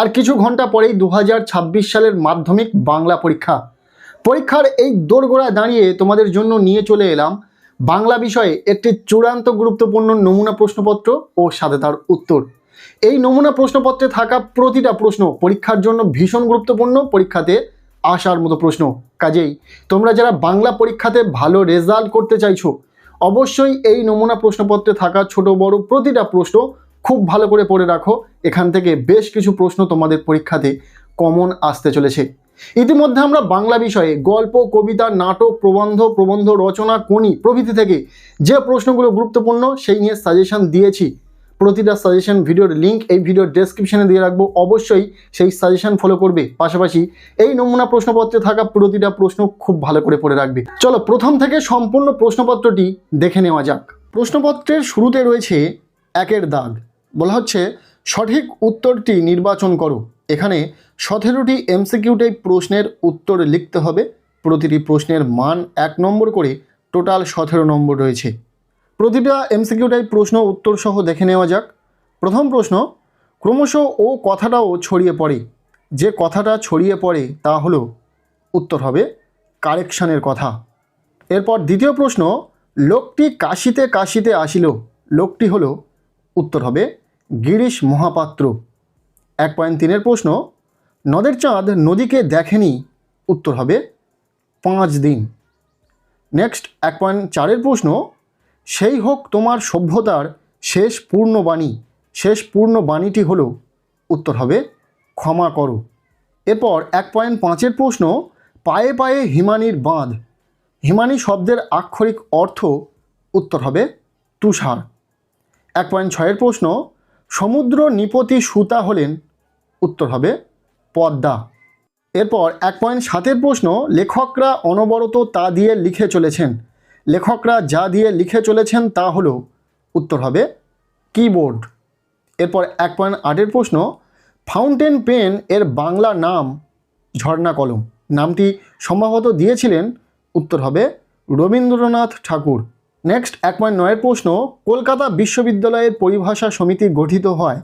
আর কিছু ঘন্টা পরেই 2026 সালের মাধ্যমিক বাংলা পরীক্ষার এই দোরগোড়ায় দাঁড়িয়ে তোমাদের জন্য নিয়ে চলে এলাম বাংলা বিষয়ে একটি চূড়ান্ত গুরুত্বপূর্ণ নমুনা প্রশ্নপত্র ও সাথে তার উত্তর। এই নমুনা প্রশ্নপত্রে থাকা প্রতিটা প্রশ্ন পরীক্ষার জন্য ভীষণ গুরুত্বপূর্ণ, পরীক্ষাতে আসার মতো প্রশ্ন। কাজেই তোমরা যারা বাংলা পরীক্ষাতে ভালো রেজাল্ট করতে চাইছো, অবশ্যই এই নমুনা প্রশ্নপত্রে থাকা ছোট বড় প্রতিটা প্রশ্ন খুব ভালো করে পড়ে রাখো। এখান থেকে বেশ কিছু প্রশ্ন তোমাদের পরীক্ষাতে কমন আসতে চলেছে। ইতিমধ্যে আমরা বাংলা বিষয়ে গল্প, কবিতা, নাটক, প্রবন্ধ রচনা, কোনি প্রভৃতি থেকে যে প্রশ্নগুলো গুরুত্বপূর্ণ সেই নিয়ে সাজেশন দিয়েছি। প্রতিটা সাজেশন ভিডিওর লিঙ্ক এই ভিডিওর ডেসক্রিপশনে দিয়ে রাখবো, অবশ্যই সেই সাজেশন ফলো করবে। পাশাপাশি এই নমুনা প্রশ্নপত্রে থাকা প্রতিটা প্রশ্ন খুব ভালো করে পড়ে রাখবে। চলো প্রথম থেকে সম্পূর্ণ প্রশ্নপত্রটি দেখে নেওয়া যাক। প্রশ্নপত্রের শুরুতে রয়েছে একের দাগ, বলা হচ্ছে সঠিক উত্তরটি নির্বাচন করো। এখানে 17টি এমসিকিউ টাইপ প্রশ্নের উত্তর লিখতে হবে। প্রতিটি প্রশ্নের মান 1 নম্বর করে, টোটাল 17 নম্বর রয়েছে। প্রতিটা এমসিকিউ টাইপ প্রশ্ন উত্তর সহ দেখে নেওয়া যাক। প্রথম প্রশ্ন, ক্রমশ ও কথাটাও ছড়িয়ে পড়ে। যে কথাটা ছড়িয়ে পড়ে তা হলো, উত্তর হবে কারেকশানের কথা। এরপর দ্বিতীয় প্রশ্ন, লোকটি কাশিতে কাশিতে আসিল। লোকটি হলো, উত্তর হবে গিরিশ মহাপাত্র। 1.3-এর প্রশ্ন, নদের চাঁদ নদীকে দেখেনি। উত্তর হবে 5 দিন। নেক্সট 1.4-এর প্রশ্ন, সেই হোক তোমার সভ্যতার শেষ পূর্ণবাণী। শেষ পূর্ণবাণীটি হলো, উত্তর হবে ক্ষমা করো। এরপর 1.5-এর প্রশ্ন, পায়ে পায়ে হিমানির বাঁধ। হিমানি শব্দের আক্ষরিক অর্থ, উত্তর হবে তুষার। 1.6-এর প্রশ্ন, সমুদ্র নিপতি সুতা হলেন। উত্তর হবে পদ্মা। এরপর 1.7-এর প্রশ্ন, লেখকরা অনবরত তা দিয়ে লিখে চলেছেন। লেখকরা যা দিয়ে লিখে চলেছেন তা হলো, উত্তর হবে কিবোর্ড। এরপর 1.8-এর প্রশ্ন, ফাউন্টেন পেন এর বাংলা নাম ঝর্ণা কলম। নামটি সম্ভবত দিয়েছিলেন, উত্তর হবে রবীন্দ্রনাথ ঠাকুর। নেক্সট 1.9-এর প্রশ্ন, কলকাতা বিশ্ববিদ্যালয়ের পরিভাষা সমিতি গঠিত হয়।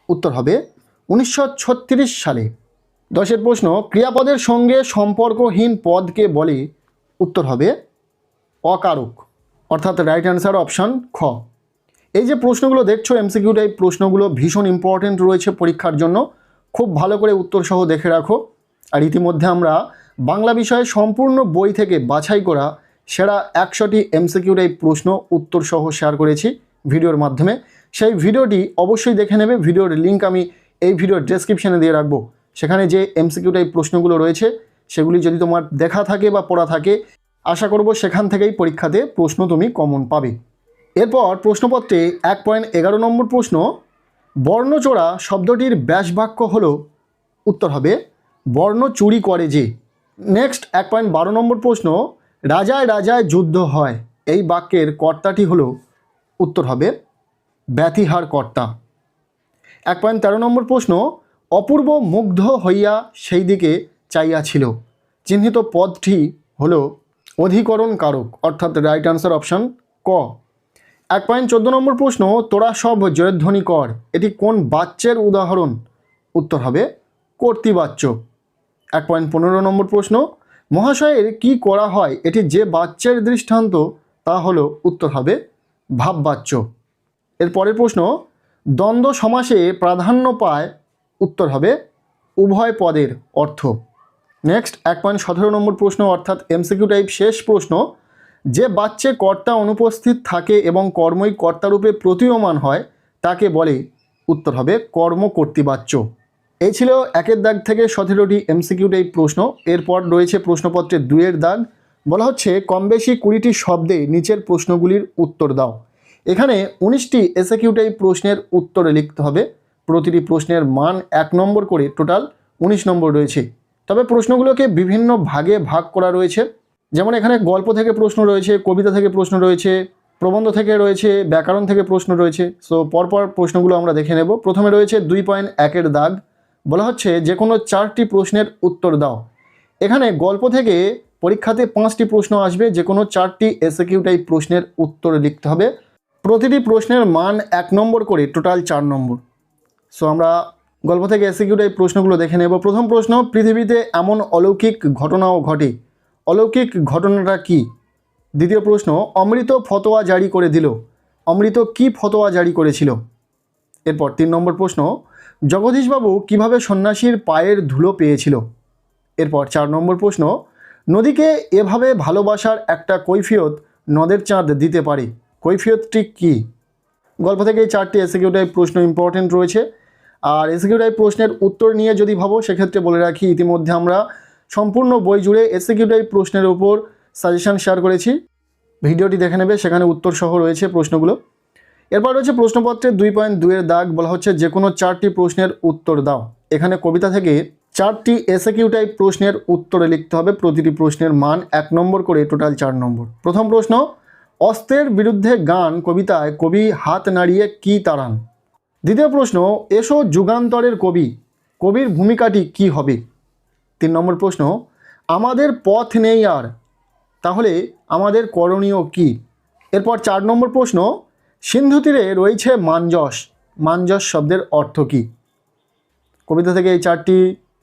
উত্তর হবে 1936 সালে। 10-এর প্রশ্ন, ক্রিয়াপদের সঙ্গে সম্পর্কহীন পদকে বলে। উত্তর হবে অকারক, অর্থাৎ রাইট অ্যান্সার অপশান খ। এই যে প্রশ্নগুলো দেখছো এমসিকিউ টাইপ প্রশ্নগুলো ভীষণ ইম্পর্টেন্ট রয়েছে পরীক্ষার জন্য, খুব ভালো করে উত্তর সহ দেখে রাখো। আর ইতিমধ্যে আমরা বাংলা বিষয়ে সম্পূর্ণ বই থেকে বাছাই করা সেরা 100টি এমসিকিউ টাইপ প্রশ্ন উত্তর সহ শেয়ার করেছি ভিডিওর মাধ্যমে। সেই ভিডিওটি অবশ্যই দেখে নেবে। ভিডিওর লিঙ্ক আমি এই ভিডিওর ডেসক্রিপশানে দিয়ে রাখবো। সেখানে যে এমসিকিউ টাইপ প্রশ্নগুলো রয়েছে সেগুলি যদি তোমার দেখা থাকে বা পড়া থাকে, আশা করব সেখান থেকেই পরীক্ষাতে প্রশ্ন তুমি কমন পাবে। এরপর প্রশ্নপত্রে 1.11 নম্বর প্রশ্ন, বর্ণচোরা শব্দটির ব্যাসবাক্য হলো। উত্তর হবে বর্ণ চুরি করে যে। নেক্সট 1.12 নম্বর প্রশ্ন, রাজায় রাজায় যুদ্ধ হয়। এই বাক্যের কর্তাটি হলো, উত্তর হবে ব্যতিহার কর্তা। 1.13 নম্বর প্রশ্ন, অপূর্ব মুগ্ধ হইয়া সেই দিকে চাইয়াছিল। চিহ্নিত পদটি হলো অধিকরণ কারক, অর্থাৎ রাইট আনসার অপশান ক। 1.14 নম্বর প্রশ্ন, তোরা সব জয়ধ্বনি কর। এটি কোন বাচ্যের উদাহরণ? উত্তর হবে কর্তৃবাচ্য। 1.15 নম্বর প্রশ্ন, মহাশয়ের কি করা হয়? এটি যে বাচ্যের দৃষ্টান্ত তা হলো, উত্তর হবে ভাববাচ্য। এর পরের প্রশ্ন, দ্বন্দ্ব সমাসে প্রাধান্য পায়। উত্তর হবে উভয় পদের অর্থ। নেক্সট 1.17 নম্বর প্রশ্ন, অর্থাৎ এমসিকিউ টাইপ শেষ প্রশ্ন, যে বাচ্চে কর্তা অনুপস্থিত থাকে এবং কর্মই কর্তারূপে প্রতীয়মান হয় তাকে বলে। উত্তর হবে কর্মকর্তৃবাচ্য। এই ছিল 1-এর দাগ থেকে 17টি এমসিকিউ টাইপ প্রশ্ন। এরপর রয়েছে প্রশ্নপত্রের 2-এর দাগ, বলা হচ্ছে কম বেশি 20টি শব্দে নিচের প্রশ্নগুলির উত্তর দাও। এখানে 19টি এসএকিউ টাইপ প্রশ্নের উত্তর লিখতে হবে। প্রতিটি প্রশ্নের মান 1 নম্বর করে, টোটাল 19 নম্বর রয়েছে। তবে প্রশ্নগুলোকে বিভিন্ন ভাগে ভাগ করা রয়েছে। যেমন এখানে গল্প থেকে প্রশ্ন রয়েছে, কবিতা থেকে প্রশ্ন রয়েছে, প্রবন্ধ থেকে রয়েছে, ব্যাকরণ থেকে প্রশ্ন রয়েছে। সো পরপর প্রশ্নগুলো আমরা দেখে নেব। প্রথমে রয়েছে 2.1-এর দাগ, বলা হচ্ছে যে কোনো 4টি প্রশ্নের উত্তর দাও। এখানে গল্প থেকে পরীক্ষাতে 5টি প্রশ্ন আসবে, যে কোনো 4টি এসএকিউ টাইপ প্রশ্নের উত্তর লিখতে হবে। প্রতিটি প্রশ্নের মান 1 নম্বর করে, টোটাল 4 নম্বর। সো আমরা গল্প থেকে এসিকিউ টাইপ প্রশ্নগুলো দেখে নেব। প্রথম প্রশ্ন, পৃথিবীতে এমন অলৌকিক ঘটনাও ঘটে, অলৌকিক ঘটনাটা কি? দ্বিতীয় প্রশ্ন, অমৃত ফতোয়া জারি করে দিল, অমৃত কি ফতোয়া জারি করেছিল? এরপর 3 নম্বর প্রশ্ন, জগদীশবাবু কিভাবে সন্ন্যাসীর পায়ের ধুলো পেয়েছিল? এরপর 4 নম্বর প্রশ্ন, নদীকে এভাবে ভালোবাসার একটা কৈফিয়ত নদের চাঁদ দিতে পারে, কৈফিয়তটি কি? গল্প থেকে এই 4টি এসিকিউ টাইপ প্রশ্ন ইম্পর্টেন্ট রয়েছে। আর এসিকিউ টাইপ প্রশ্নের উত্তর নিয়ে যদি ভাবো, সেক্ষেত্রে বলে রাখি ইতিমধ্যে আমরা সম্পূর্ণ বই জুড়ে এসিকিউ টাইপ প্রশ্নের উপর সাজেশন শেয়ার করেছি, ভিডিওটি দেখে নেবে, সেখানে উত্তর সহ রয়েছে প্রশ্নগুলো। এরপর রয়েছে প্রশ্নপত্রের 2.2 এর দাগ, বলা হচ্ছে যে কোনো 4টি প্রশ্নের উত্তর দাও। এখানে কবিতা থেকে 4টি এসিকিউ টাইপ প্রশ্নের উত্তরে লিখতে হবে, প্রতিটি প্রশ্নের মান 1 নম্বর করে, টোটাল 4 নম্বর। প্রথম প্রশ্ন, অস্ত্রের বিরুদ্ধে গান কবিতায় কবি হাত নাড়িয়ে কি তাড়ান? দ্বিতীয় প্রশ্ন, এসো যুগান্তরের কবি, কবির ভূমিকাটি কি হবে? 3 নম্বর প্রশ্ন, আমাদের পথ নেই আর, তাহলে আমাদের করণীয় কি? এরপর 4 নম্বর প্রশ্ন, সিন্ধু তীরে রয়েছে মানজস, মানজস শব্দের অর্থ কি? কবিতা থেকে এই 4টি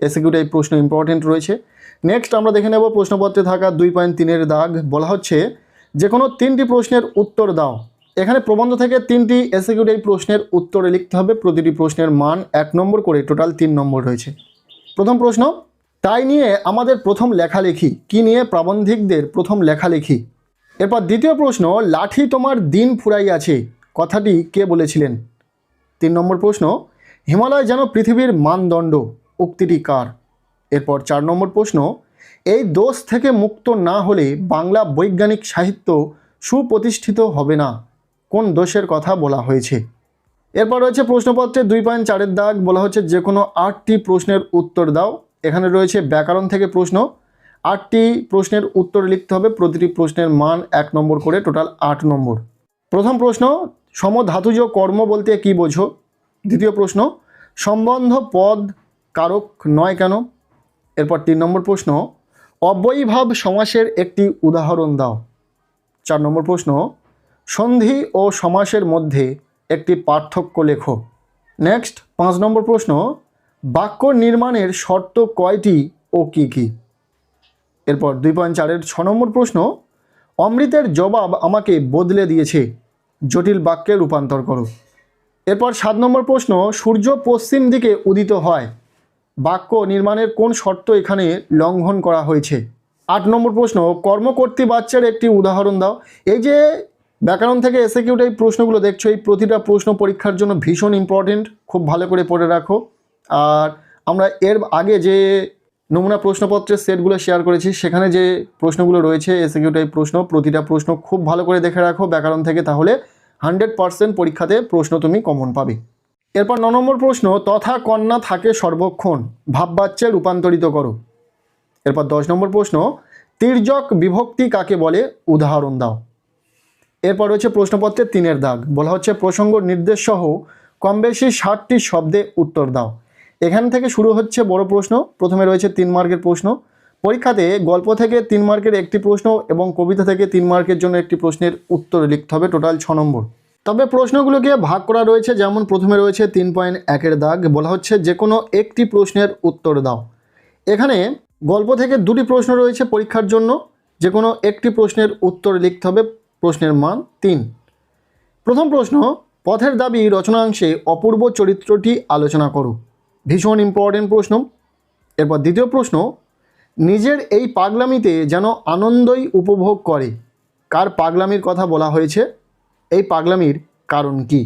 এসিকিউ টাইপ প্রশ্ন ইম্পর্টেন্ট রয়েছে। নেক্সট আমরা দেখে নেব প্রশ্নপত্রে থাকা 2.3 এর দাগ, বলা হচ্ছে যে কোনো 3টি প্রশ্নের উত্তর দাও। এখানে প্রবন্ধ থেকে 3টি এসিকিউ টাইপ প্রশ্নের উত্তরে লিখতে হবে, প্রতিটি প্রশ্নের মান 1 নম্বর করে, টোটাল 3 নম্বর রয়েছে। প্রথম প্রশ্ন, তাই নিয়ে আমাদের প্রথম লেখালেখি, কি নিয়ে প্রাবন্ধিকদের প্রথম লেখালেখি? এরপর দ্বিতীয় প্রশ্ন, লাঠি তোমার দিন ফুরাইয়াছে, কথাটি কে বলেছিলেন? 3 নম্বর প্রশ্ন, হিমালয় যেন পৃথিবীর মানদণ্ড, উক্তিটি কার? এরপর 4 নম্বর প্রশ্ন, এই দোষ থেকে মুক্ত না হলে বাংলা বৈজ্ঞানিক সাহিত্য সুপ্রতিষ্ঠিত হবে না, কোন দোষের কথা বলা হয়েছে? এরপর রয়েছে প্রশ্নপত্রে 2.4 এর দাগ, বলা হচ্ছে যে কোনো 8টি প্রশ্নের উত্তর দাও। এখানে রয়েছে ব্যাকরণ থেকে প্রশ্ন, 8টি প্রশ্নের উত্তর লিখতে হবে, প্রতিটি প্রশ্নের মান 1 নম্বর করে, টোটাল 8 নম্বর। প্রথম প্রশ্ন, সমধাতুজ কর্ম বলতে কি বোঝো? দ্বিতীয় প্রশ্ন, সম্বন্ধ পদ কারক নয় কেন? এরপর 3 নম্বর প্রশ্ন, অব্যয়ীভাব সমাসের একটি উদাহরণ দাও। 4 নম্বর প্রশ্ন, সন্ধি ও সমাসের মধ্যে একটি পার্থক্য লেখো। নেক্সট 5 নম্বর প্রশ্ন, বাক্য নির্মাণের শর্ত কয়টি ও কি কি? এরপর 2.4 এর 6 নম্বর প্রশ্ন, অমৃতের জবাব আমাকে বদলে দিয়েছে, জটিল বাক্যে রূপান্তর করো। এরপর 7 নম্বর প্রশ্ন, সূর্য পশ্চিম দিকে উদিত হয়, বাক্য নির্মাণের কোন শর্ত এখানে লঙ্ঘন করা হয়েছে? 8 নম্বর প্রশ্ন, কর্মকর্তৃ বাচ্চার একটি উদাহরণ দাও। এই যে ব্যাকরণ থেকে এসিকিউ টাইপ প্রশ্নগুলো দেখছো, এই প্রতিটা প্রশ্ন পরীক্ষার জন্য ভীষণ ইম্পর্টেন্ট, খুব ভালো করে পড়ে রাখো। আর আমরা এর আগে যে নমুনা প্রশ্নপত্রের সেটগুলো শেয়ার করেছি, সেখানে যে প্রশ্নগুলো রয়েছে এসিকিউ টাইপ প্রশ্ন, প্রতিটা প্রশ্ন খুব ভালো করে দেখে রাখো ব্যাকরণ থেকে, তাহলে 100% পরীক্ষাতে প্রশ্ন তুমি কমন পাবে। এরপর 9 নম্বর প্রশ্ন, তথা কন্যা থাকে সর্বক্ষণ, ভাববাচ্যে রূপান্তরিত করো। এরপর 10 নম্বর প্রশ্ন, তির্যক বিভক্তি কাকে বলে, উদাহরণ দাও। এরপর রয়েছে প্রশ্নপত্রের 3 এর দাগ, বলা হচ্ছে প্রসঙ্গ নির্দেশ সহ কম বেশি 60টি শব্দে উত্তর দাও। এখান থেকে শুরু হচ্ছে বড় প্রশ্ন। প্রথমে রয়েছে 3 মার্কের প্রশ্ন। পরীক্ষাতে গল্প থেকে 3 মার্কের একটি প্রশ্ন এবং কবিতা থেকে 3 মার্কের জন্য একটি প্রশ্নের উত্তর লিখতে হবে, টোটাল 6 নম্বর। তবে প্রশ্নগুলোকে ভাগ করা রয়েছে, যেমন প্রথমে রয়েছে 3.1 এর দাগ, বলা হচ্ছে যে কোনো একটি প্রশ্নের উত্তর দাও। এখানে গল্প থেকে 2টি প্রশ্ন রয়েছে পরীক্ষার জন্য, যে কোনো একটি প্রশ্নের উত্তর লিখতে হবে, প্রশ্নের মান 3। প্রথম প্রশ্ন, পথের দাবি রচনাংশে অপূর্ব চরিত্রটি আলোচনা করো, ভীষণ ইম্পর্টেন্ট প্রশ্ন। এরপর দ্বিতীয় প্রশ্ন, নিজের এই পাগলামিতে যেন আনন্দই উপভোগ করে, কার পাগলামির কথা বলা হয়েছে, এই পাগলামির কারণ কি?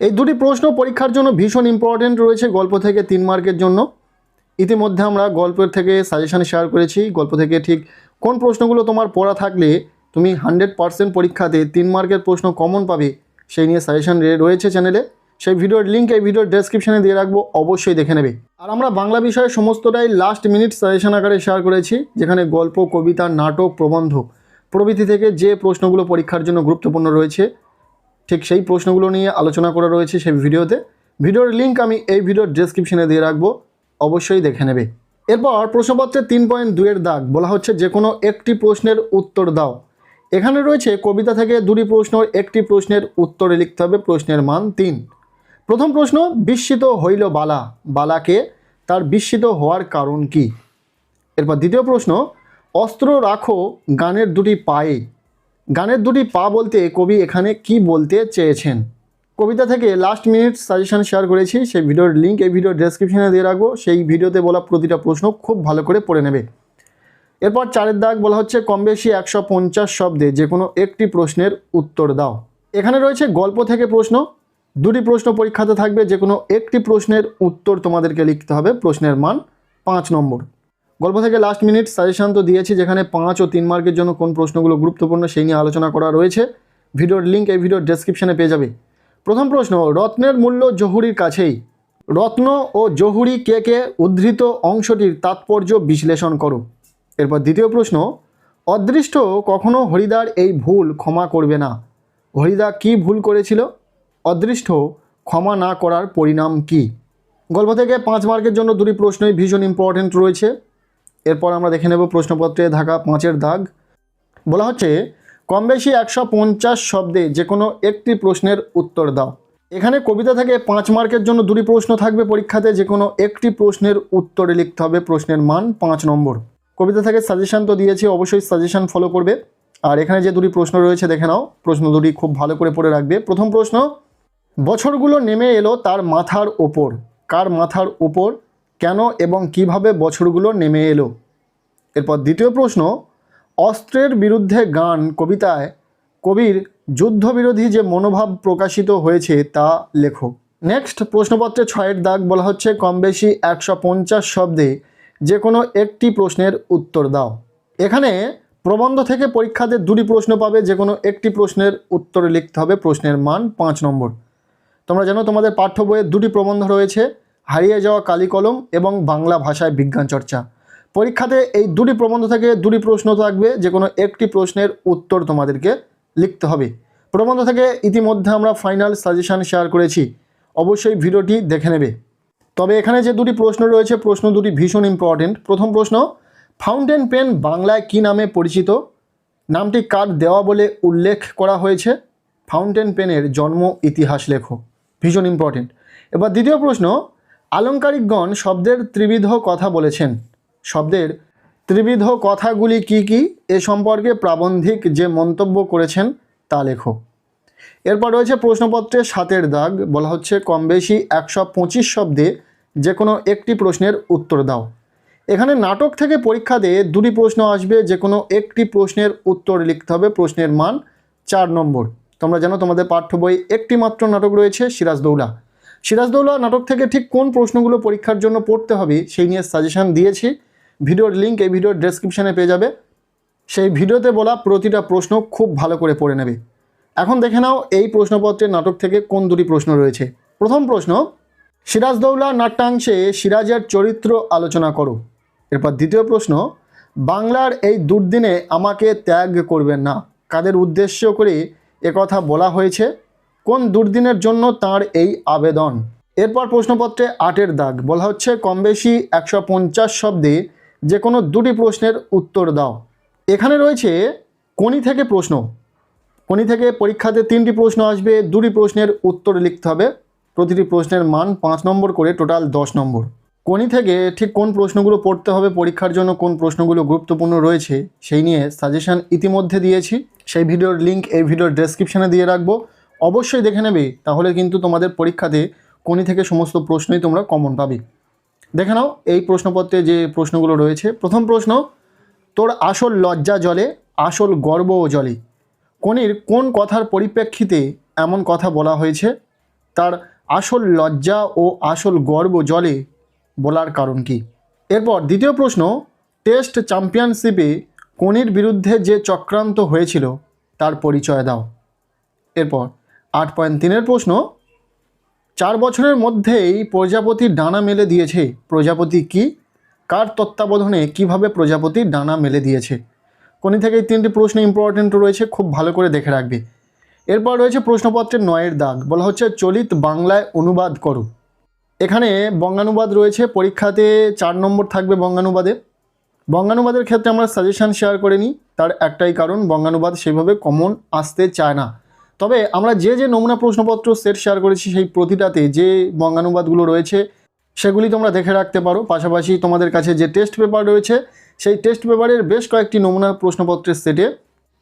এই 2টি প্রশ্ন পরীক্ষার জন্য ভীষণ ইম্পর্টেন্ট রয়েছে গল্প থেকে 3 মার্কের জন্য। ইতিমধ্যে আমরা গল্পের থেকে সাজেশন শেয়ার করেছি, গল্প থেকে ঠিক কোন প্রশ্নগুলো তোমার পড়া থাকলে তুমি 100% পরীক্ষাতে 3 মার্কের প্রশ্ন কমন পাবে, সেই নিয়ে সাজেশন রয়েছে চ্যানেলে। সেই ভিডিওর লিঙ্ক এই ভিডিওর ডেসক্রিপশনে দিয়ে রাখবো, অবশ্যই দেখে নেবে। আর আমরা বাংলা বিষয়ে সমস্তটাই লাস্ট মিনিট সাজেশন আকারে শেয়ার করেছি, যেখানে গল্প, কবিতা, নাটক, প্রবন্ধ প্রভৃতি থেকে যে প্রশ্নগুলো পরীক্ষার জন্য গুরুত্বপূর্ণ রয়েছে, ঠিক সেই প্রশ্নগুলো নিয়ে আলোচনা করা রয়েছে সেই ভিডিওতে। ভিডিওর লিঙ্ক আমি এই ভিডিওর ডেসক্রিপশনে দিয়ে রাখবো, অবশ্যই দেখে নেবে। এরপর প্রশ্নপত্রে 3.2 এর দাগ, বলা হচ্ছে যে কোনো একটি প্রশ্নের উত্তর দাও। এখানে রয়েছে কবিতা থেকে 2টি প্রশ্ন, একটি প্রশ্নের উত্তরে লিখতে হবে, প্রশ্নের মান 3। প্রথম প্রশ্ন, বিস্মিত হইল বালা, বালাকে, তার বিস্মিত হওয়ার কারণ কি? এরপর দ্বিতীয় প্রশ্ন, অস্ত্র রাখো গানের দুটি পায়ে, গানের দুটি পা বলতে কবি এখানে কি বলতে চেয়েছেন? কবিতা থেকে লাস্ট মিনিট সাজেশন শেয়ার করেছি, সেই ভিডিওর লিঙ্ক এই ভিডিওর ডেসক্রিপশনে দিয়ে রাখবো। সেই ভিডিওতে বলা প্রতিটা প্রশ্ন খুব ভালো করে পড়ে নেবে। এরপর 4 দাগ বলা হচ্ছে কম বেশি 150 শব্দে যে কোনো একটি প্রশ্নের উত্তর দাও। এখানে রয়েছে গল্প থেকে প্রশ্ন, দুটি প্রশ্ন পরীক্ষাতে থাকবে, যে কোনো একটি প্রশ্নের উত্তর তোমাদেরকে লিখতে হবে, প্রশ্নের মান 5 নম্বর। গল্প থেকে লাস্ট মিনিট সাজেশন তো দিয়েছি, যেখানে 5 ও 3 মার্কের জন্য কোন প্রশ্নগুলো গুরুত্বপূর্ণ সেই নিয়ে আলোচনা করা রয়েছে। ভিডিওর লিঙ্ক এই ভিডিওর ডেসক্রিপশনে পেয়ে যাবে। প্রথম প্রশ্ন, রত্নের মূল্য জহুরির কাছেই, রত্ন ও জহুরি কে কে উদ্ধৃত অংশটির তাৎপর্য বিশ্লেষণ করো। এরপর দ্বিতীয় প্রশ্ন, অদৃষ্ট কখনো হরিদার এই ভুল ক্ষমা করবে না, হরিদা কি ভুল করেছিল? অদৃষ্ট ক্ষমা না করার পরিণাম কি? গল্প থেকে 5 মার্কের জন্য দুটি প্রশ্নই ভীষণ ইম্পর্টেন্ট রয়েছে। এরপর আমরা দেখে নেব প্রশ্নপত্রে থাকা 5 দাগ। বলা হচ্ছে কম বেশি 150 শব্দে যে কোনো একটি প্রশ্নের উত্তর দাও। এখানে কবিতা থেকে 5 মার্কের জন্য দুটি প্রশ্ন থাকবে পরীক্ষাতে, যে কোনো একটি প্রশ্নের উত্তরে লিখতে হবে, প্রশ্নের মান 5 নম্বর। কবিতা থেকে সাজেশন তো দিয়েছি, অবশ্যই সাজেশন ফলো করবে। আর এখানে যে দুটি প্রশ্ন রয়েছে দেখে নাও, প্রশ্ন দুটি খুব ভালো করে পড়ে রাখবে। প্রথম প্রশ্ন, বছরগুলো নেমে এলো তার মাথার ওপর, কার মাথার ওপর, কেন এবং কিভাবে বছরগুলো নেমে এলো? এরপর দ্বিতীয় প্রশ্ন, অস্ত্রের বিরুদ্ধে গান কবিতায় কবির যুদ্ধবিরোধী যে মনোভাব প্রকাশিত হয়েছে তা লেখো। নেক্সট প্রশ্নপত্রে 6 দাগ বলা হচ্ছে কম বেশি 150 শব্দে যে কোনো একটি প্রশ্নের উত্তর দাও। এখানে প্রবন্ধ থেকে পরীক্ষাতে দুটি প্রশ্ন পাবে, যে কোনো একটি প্রশ্নের উত্তর লিখতে হবে, প্রশ্নের মান 5 নম্বর। তোমরা জানো তোমাদের পাঠ্য বইয়ে দুটি প্রবন্ধ রয়েছে, হারিয়ে যাওয়া কালি কলম এবং বাংলা ভাষায় বিজ্ঞান চর্চা। পরীক্ষাতে এই দুটি প্রবন্ধ থেকে দুটি প্রশ্ন থাকবে, যে কোনো একটি প্রশ্নের উত্তর তোমাদেরকে লিখতে হবে। প্রবন্ধ থেকে ইতিমধ্যে আমরা ফাইনাল সাজেশন শেয়ার করেছি, অবশ্যই ভিডিওটি দেখে নেবে। তবে এখানে যে দুটি প্রশ্ন রয়েছে, প্রশ্ন দুটি ভীষণ ইম্পর্টেন্ট। প্রথম প্রশ্ন, ফাউন্টেন পেন বাংলায় কী নামে পরিচিত? নামটি কার দেওয়া বলে উল্লেখ করা হয়েছে? ফাউন্টেন পেনের জন্ম ইতিহাস লেখো, ভীষণ ইম্পর্টেন্ট। এবার দ্বিতীয় প্রশ্ন, আলংকারিকগণ শব্দের ত্রিবিধ কথা বলেছেন, শব্দের ত্রিবিধ কথাগুলি কি কি? এ সম্পর্কে প্রাবন্ধিক যে মন্তব্য করেছেন তা লেখো। এরপর রয়েছে প্রশ্নপত্রে 7 দাগ বলা হচ্ছে কম বেশি 125 শব্দে যে কোনো একটি প্রশ্নের উত্তর দাও। এখানে নাটক থেকে পরীক্ষাতে দুটি প্রশ্ন আসবে, যে কোনো একটি প্রশ্নের উত্তর লিখতে হবে, প্রশ্নের মান 4 নম্বর। তোমরা জানো তোমাদের পাঠ্য বই একটি মাত্র নাটক রয়েছে, সিরাজদৌলা। সিরাজদৌলা নাটক থেকে ঠিক কোন প্রশ্নগুলো পরীক্ষার জন্য পড়তে হবে সেই নিয়ে সাজেশন দিয়েছি, ভিডিওর লিঙ্ক এই ভিডিওর ডেসক্রিপশনে পেয়ে যাবে। সেই ভিডিওতে বলা প্রতিটা প্রশ্ন খুব ভালো করে পড়ে নেবে। এখন দেখে নাও এই প্রশ্নপত্রের নাটক থেকে কোন দুটি প্রশ্ন রয়েছে। প্রথম প্রশ্ন, সিরাজদৌলা নাট্যাংশে সিরাজের চরিত্র আলোচনা করো। এরপর দ্বিতীয় প্রশ্ন, বাংলার এই দুর্দিনে আমাকে ত্যাগ করবেন না, কাদের উদ্দেশ্য করে একথা বলা হয়েছে? কোন দুর্দিনের জন্য তার এই আবেদন? এরপর প্রশ্নপত্রে 8 দাগ বলা হচ্ছে কম বেশি 150 শব্দে যে কোনো দুটি প্রশ্নের উত্তর দাও। এখানে রয়েছে কোনি থেকে প্রশ্ন, কোনি থেকে পরীক্ষাতে 3টি প্রশ্ন আসবে, দুটি প্রশ্নের উত্তর লিখতে হবে, প্রতিটি প্রশ্নের মান 5 নম্বর করে, টোটাল 10 নম্বর। কোনি থেকে ঠিক কোন প্রশ্নগুলো পড়তে হবে পরীক্ষার জন্য, কোন প্রশ্নগুলো গুরুত্বপূর্ণ রয়েছে সেই নিয়ে সাজেশন ইতিমধ্যে দিয়েছি, সেই ভিডিওর লিঙ্ক এই ভিডিওর ডেসক্রিপশনে দিয়ে রাখবো, অবশ্যই দেখে নেবে, তাহলে কিন্তু তোমাদের পরীক্ষাতে কোনি থেকে সমস্ত প্রশ্নই তোমরা কমন পাবে। দেখে নাও এই প্রশ্নপত্রে যে প্রশ্নগুলো রয়েছে। প্রথম প্রশ্ন, তোর আসল লজ্জা জলে, আসল গর্বও জলে, কোনির কোন কথার পরিপ্রেক্ষিতে এমন কথা বলা হয়েছে? তার আসল লজ্জা ও আসল গর্ব জলে বলার কারণ কি? এরপর দ্বিতীয় প্রশ্ন, টেস্ট চ্যাম্পিয়নশিপে কোনির বিরুদ্ধে যে চক্রান্ত হয়েছিল তার পরিচয় দাও। এরপর 8.3 প্রশ্ন, 4 বছরের মধ্যেই প্রজাপতি ডানা মেলে দিয়েছে, প্রজাপতি কি? কার তত্ত্বাবধানে কিভাবে প্রজাপতি ডানা মেলে দিয়েছে? কোনি থেকে এই 3টি প্রশ্ন ইম্পর্টেন্ট রয়েছে, খুব ভালো করে দেখে রাখবে। এরপর রয়েছে প্রশ্নপত্রের 9 দাগ বলা হচ্ছে চলিত বাংলায় অনুবাদ করো। এখানে বঙ্গানুবাদ রয়েছে, পরীক্ষাতে 4 নম্বর থাকবে বঙ্গানুবাদে। বঙ্গানুবাদের ক্ষেত্রে আমরা সাজেশন শেয়ার করে নিই, তার একটাই কারণ বঙ্গানুবাদ সেভাবে কমন আসতে চায় না। তবে আমরা যে যে নমুনা প্রশ্নপত্র সেট শেয়ার করেছি সেই প্রতিটাতে যে বঙ্গানুবাদগুলো রয়েছে সেগুলি তোমরা দেখে রাখতে পারো। পাশাপাশি তোমাদের কাছে যে টেস্ট পেপার রয়েছে সেই টেস্ট পেপারের বেশ কয়েকটি নমুনা প্রশ্নপত্রের সেটে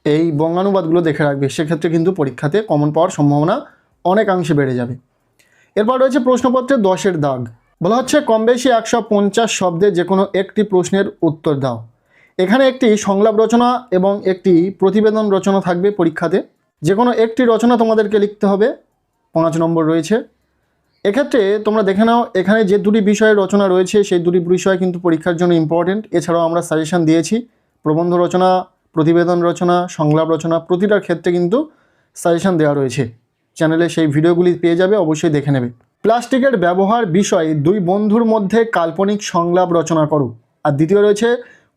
এই বঙ্গানুবাদগুলো দেখে রাখবে। সেক্ষেত্রে কিন্তু পরীক্ষাতে কমন পাওয়ার সম্ভাবনা অনেকাংশে বেড়ে যাবে। এরপর রয়েছে প্রশ্নপত্রে 10-এর দাগ। বলা হচ্ছে কম বেশি 150 শব্দে যে কোনো একটি প্রশ্নের উত্তর দাও। এখানে একটি সংলাপ রচনা এবং একটি প্রতিবেদন রচনা থাকবে পরীক্ষাতে। যে কোনো একটি রচনা তোমাদেরকে লিখতে হবে, 5 নম্বর রয়েছে। এক্ষেত্রে তোমরা দেখে নাও এখানে যে দুটি বিষয়ের রচনা রয়েছে সেই দুটি বিষয় কিন্তু পরীক্ষার জন্য ইম্পর্টেন্ট। এছাড়াও আমরা সাজেশন দিয়েছি প্রবন্ধ রচনা, প্রতিবেদন রচনা, সংলাপ রচনা প্রতিটার ক্ষেত্রে কিন্তু সাজেশন দেওয়া রয়েছে। চ্যানেলে সেই ভিডিওগুলি পেয়ে যাবে, অবশ্যই দেখে নেবে। প্লাস্টিকের ব্যবহার বিষয়ে 2 বন্ধুর মধ্যে কাল্পনিক সংলাপ রচনা করো। আর দ্বিতীয় রয়েছে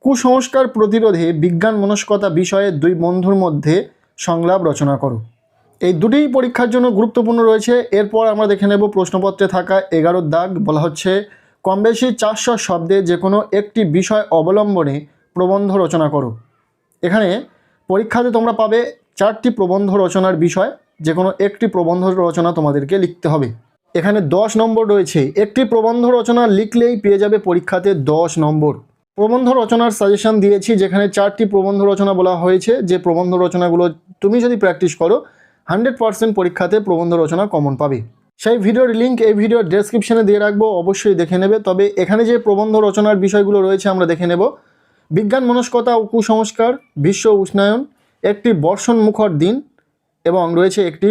কুসংস্কার প্রতিরোধে বিজ্ঞান মনস্কতা বিষয়ে 2 বন্ধুর মধ্যে সংলাপ রচনা করো। এই দুটিই পরীক্ষার জন্য গুরুত্বপূর্ণ রয়েছে। এরপর আমরা দেখে নেব প্রশ্নপত্রে থাকা 11-র দাগ। বলা হচ্ছে কম বেশি 400 শব্দে যে কোনো একটি বিষয় অবলম্বনে প্রবন্ধ রচনা করো। এখানে পরীক্ষাতে তোমরা পাবে 4টি প্রবন্ধ রচনার বিষয়, যে কোনো একটি প্রবন্ধ রচনা তোমাদেরকে লিখতে হবে। এখানে 10 নম্বর রয়েছে। একটি প্রবন্ধ রচনা লিখলেই পেয়ে যাবে পরীক্ষাতে 10 নম্বর। প্রবন্ধ রচনার সাজেশন দিয়েছি, যেখানে 4টি প্রবন্ধ রচনা বলা হয়েছে। যে প্রবন্ধ রচনাগুলো তুমি যদি প্র্যাকটিস করো 100% পরীক্ষাতে প্রবন্ধ রচনা কমন পাবে। সেই ভিডিওর লিঙ্ক এই ভিডিওর ডেসক্রিপশনে দিয়ে রাখবো, অবশ্যই দেখে নেবে। তবে এখানে যে প্রবন্ধ রচনার বিষয়গুলো রয়েছে আমরা দেখে নেব। বিজ্ঞান মনস্কতা ও কুসংস্কার, বিশ্ব উষ্ণায়ন, একটি বর্ষণ মুখর দিন এবং রয়েছে একটি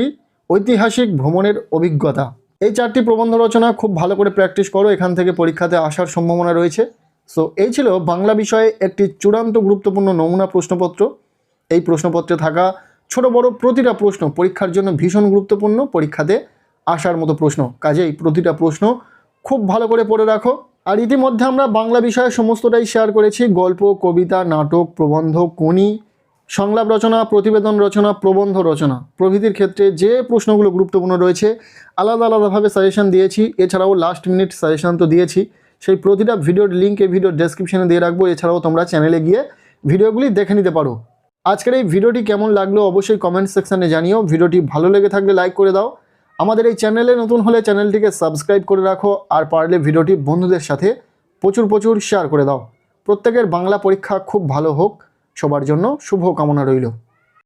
ঐতিহাসিক ভ্রমণের অভিজ্ঞতা। এই 4টি প্রবন্ধ রচনা খুব ভালো করে প্র্যাকটিস করো, এখান থেকে পরীক্ষাতে আসার সম্ভাবনা রয়েছে। সো এই ছিল বাংলা বিষয়ে একটি চূড়ান্ত গুরুত্বপূর্ণ নমুনা প্রশ্নপত্র। এই প্রশ্নপত্রে থাকা ছোট বড় প্রতিটা প্রশ্ন পরীক্ষার জন্য ভীষণ গুরুত্বপূর্ণ, পরীক্ষাতে আসার মতো প্রশ্ন। কাজেই প্রতিটা প্রশ্ন খুব ভালো করে পড়ে রাখো। আর ইতিমধ্যে আমরা বাংলা বিষয়ে সমস্তটাই শেয়ার করেছি। গল্প, কবিতা, নাটক, প্রবন্ধ, কোনি, সংলাপ রচনা, প্রতিবেদন রচনা, প্রবন্ধ রচনা প্রভৃতির ক্ষেত্রে যে প্রশ্নগুলো গুরুত্বপূর্ণ রয়েছে আলাদা আলাদাভাবে সাজেশন দিয়েছি। এছাড়াও লাস্ট মিনিট সাজেশন তো দিয়েছি। সেই প্রতিটা ভিডিওর লিঙ্ক এই ভিডিওর ডেসক্রিপশনে দিয়ে রাখবো। এছাড়াও তোমরা চ্যানেলে গিয়ে ভিডিওগুলি দেখে নিতে পারো। আজকের এই ভিডিওটি কেমন লাগলো অবশ্যই কমেন্ট সেকশনে জানিও। ভিডিওটি ভালো লেগে থাকলে লাইক করে দাও। আমাদের এই চ্যানেলে নতুন হলে চ্যানেলটিকে সাবস্ক্রাইব করে রাখো। আর পারলে ভিডিওটি বন্ধুদের সাথে প্রচুর শেয়ার করে দাও। প্রত্যেকের বাংলা পরীক্ষা খুব ভালো হোক, সবার জন্য শুভ কামনা রইল।